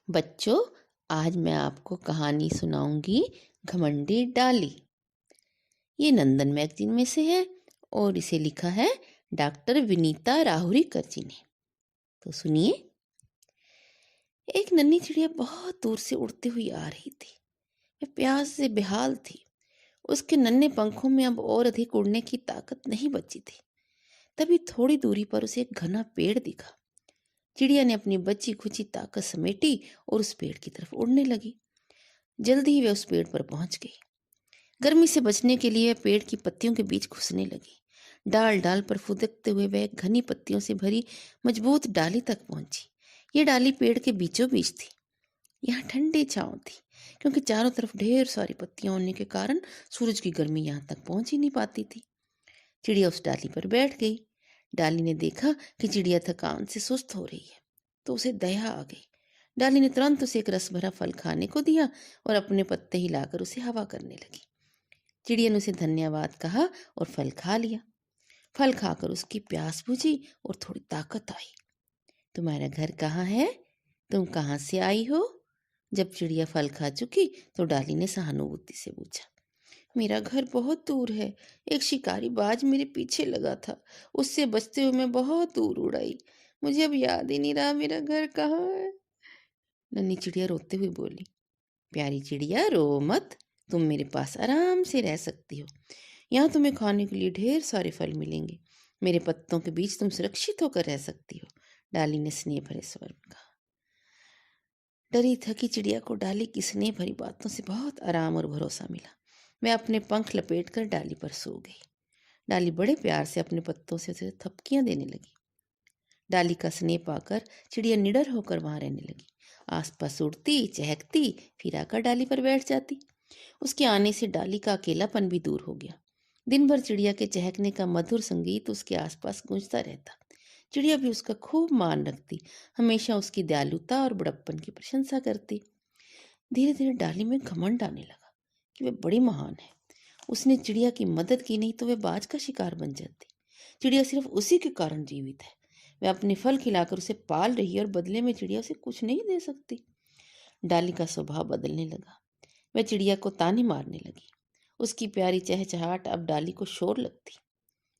बच्चों, आज मैं आपको कहानी सुनाऊंगी घमंडी डाली। ये नंदन मैगजीन में से है और इसे लिखा है डॉक्टर विनीता राहुरीकर जी ने। तो सुनिए। एक नन्ही चिड़िया बहुत दूर से उड़ती हुई आ रही थी। वह प्यास से बेहाल थी। उसके नन्हे पंखों में अब और अधिक उड़ने की ताकत नहीं बची थी। तभी थोड़ी दूरी पर उसे एक घना पेड़ दिखा। चिड़िया ने अपनी बची खुची ताकत समेटी और उस पेड़ की तरफ उड़ने लगी। जल्दी ही वह उस पेड़ पर पहुंच गई। गर्मी से बचने के लिए पेड़ की पत्तियों के बीच घुसने लगी। डाल डाल पर फुदकते हुए वह एक घनी पत्तियों से भरी मजबूत डाली तक पहुंची। ये डाली पेड़ के बीचों बीच थी। यहाँ ठंडी छांव थी, क्योंकि चारों तरफ ढेर सारी पत्तियां होने के कारण सूरज की गर्मी यहाँ तक पहुंच ही नहीं पाती थी। चिड़िया उस डाली पर बैठ गई। डाली ने देखा कि चिड़िया थकान से सुस्त हो रही है, तो उसे दया आ गई। डाली ने तुरंत उसे एक रस भरा फल खाने को दिया और अपने पत्ते हिलाकर उसे हवा करने लगी। चिड़िया ने उसे धन्यवाद कहा और फल खा लिया। फल खाकर उसकी प्यास बुझी और थोड़ी ताकत आई। तुम्हारा घर कहाँ है? तुम कहाँ से आई हो? जब चिड़िया फल खा चुकी तो डाली ने सहानुभूति से पूछा। मेरा घर बहुत दूर है। एक शिकारी बाज मेरे पीछे लगा था। उससे बचते हुए मैं बहुत दूर उड़ आई। मुझे अब याद ही नहीं रहा मेरा घर कहाँ है। नन्ही चिड़िया रोते हुए बोली। प्यारी चिड़िया, रो मत। तुम मेरे पास आराम से रह सकती हो। यहाँ तुम्हें खाने के लिए ढेर सारे फल मिलेंगे। मेरे पत्तों के बीच तुम सुरक्षित होकर रह सकती हो। डाली ने स्नेह भरे स्वर में कहा। डरी थकी चिड़िया को डाली की स्नेह भरी बातों से बहुत आराम और भरोसा मिला। मैं अपने पंख लपेट कर डाली पर सो गई। डाली बड़े प्यार से अपने पत्तों से उसे थपकियां देने लगी। डाली का स्नेह पाकर चिड़िया निडर होकर वहां रहने लगी। आसपास उड़ती चहकती, फिर आकर डाली पर बैठ जाती। उसके आने से डाली का अकेलापन भी दूर हो गया। दिन भर चिड़िया के चहकने का मधुर संगीत उसके आसपास गूंजता रहता। चिड़िया भी उसका खूब मान रखती, हमेशा उसकी दयालुता और बड़प्पन की प्रशंसा करती। धीरे धीरे डाली में घमंड आने लगा कि वह बड़ी महान है। उसने चिड़िया की मदद की नहीं तो वह बाज का शिकार बन जाती। चिड़िया सिर्फ उसी के कारण जीवित है। वह अपने फल खिलाकर उसे पाल रही है और बदले में चिड़िया उसे कुछ नहीं दे सकती। डाली का स्वभाव बदलने लगा। वह चिड़िया को ताने मारने लगी। उसकी प्यारी चहचहाट अब डाली को शोर लगती।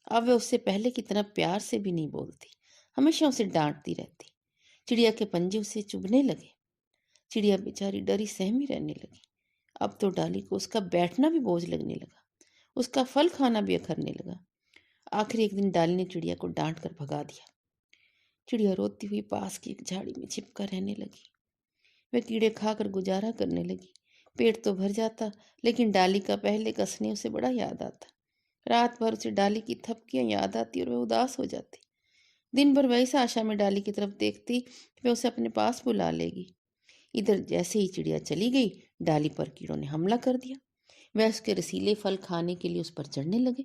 अब वह उससे पहले की तरह प्यार से भी नहीं बोलती, हमेशा उसे डांटती रहती। चिड़िया के पंजे उसे चुभने लगे। चिड़िया बेचारी डरी सहमी रहने लगी। अब तो डाली को उसका बैठना भी बोझ लगने लगा। उसका फल खाना भी अखरने लगा। आखिर एक दिन डाली ने चिड़िया को डांट कर भगा दिया। चिड़िया रोती हुई पास की एक झाड़ी में छिपकर रहने लगी। वह कीड़े खाकर गुजारा करने लगी। पेट तो भर जाता, लेकिन डाली का पहले का स्नेह उसे बड़ा याद आता। रात भर उसे डाली की थपकियां याद आती और वह उदास हो जाती। दिन भर वही सा आशा में डाली की तरफ देखती कि वह उसे अपने पास बुला लेगी। इधर जैसे ही चिड़िया चली गई, डाली पर कीड़ों ने हमला कर दिया। वह उसके रसीले फल खाने के लिए उस पर चढ़ने लगे।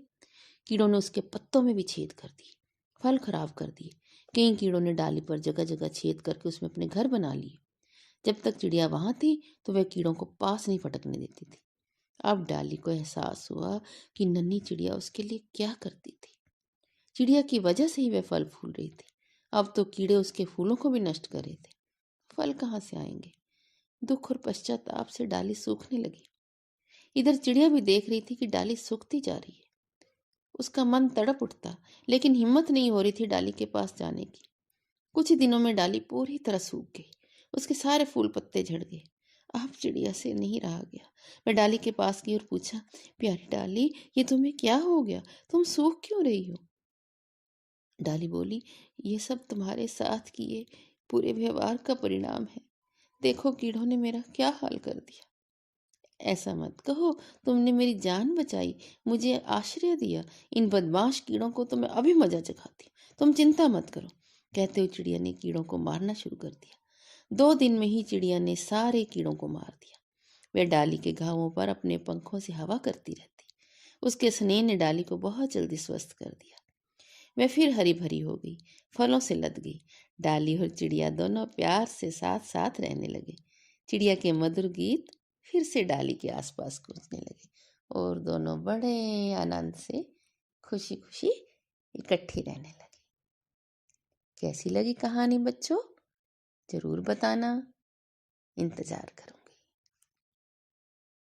कीड़ों ने उसके पत्तों में भी छेद कर दिए, फल खराब कर दिए। कई कीड़ों ने डाली पर जगह जगह छेद करके उसमें अपने घर बना लिए। जब तक चिड़िया वहां थी तो वह कीड़ों को पास नहीं फटकने देती थी। अब डाली को एहसास हुआ कि नन्ही चिड़िया उसके लिए क्या करती थी। चिड़िया की वजह से ही वह फल फूल रही थी। अब तो कीड़े उसके फूलों को भी नष्ट कर रहे थे। फल कहाँ से आएंगे? दुख और पश्चाताप से डाली सूखने लगी। इधर चिड़िया भी देख रही थी कि डाली सूखती जा रही है। उसका मन तड़प उठता, लेकिन हिम्मत नहीं हो रही थी डाली के पास जाने की। कुछ ही दिनों में डाली पूरी तरह सूख गई। उसके सारे फूल पत्ते झड़ गए। अब चिड़िया से नहीं रहा गया। मैं डाली के पास गई और पूछा, प्यारी डाली, ये तुम्हें क्या हो गया? तुम सूख क्यों रही हो? डाली बोली, ये सब तुम्हारे साथ किए पूरे व्यवहार का परिणाम है। देखो कीड़ों ने मेरा क्या हाल कर दिया। ऐसा मत कहो, तुमने मेरी जान बचाई, मुझे आश्रय दिया। इन बदमाश कीड़ों को तो मैं अभी मजा चखाती हूँ। तुम चिंता मत करो। कहते हुए चिड़िया ने कीड़ों को मारना शुरू कर दिया। 2 दिन में ही चिड़िया ने सारे कीड़ों को मार दिया। वह डाली के घावों पर अपने पंखों से हवा करती रहती। उसके स्नेह ने डाली को बहुत जल्दी स्वस्थ कर दिया। वह फिर हरी भरी हो गई, फलों से लद गई। डाली और चिड़िया दोनों प्यार से साथ साथ रहने लगे। चिड़िया के मधुर गीत फिर से डाली के आसपास गूंजने लगे और दोनों बड़े आनंद से खुशी खुशी इकट्ठी रहने लगे। कैसी लगी कहानी बच्चों? जरूर बताना। इंतज़ार करूँगी।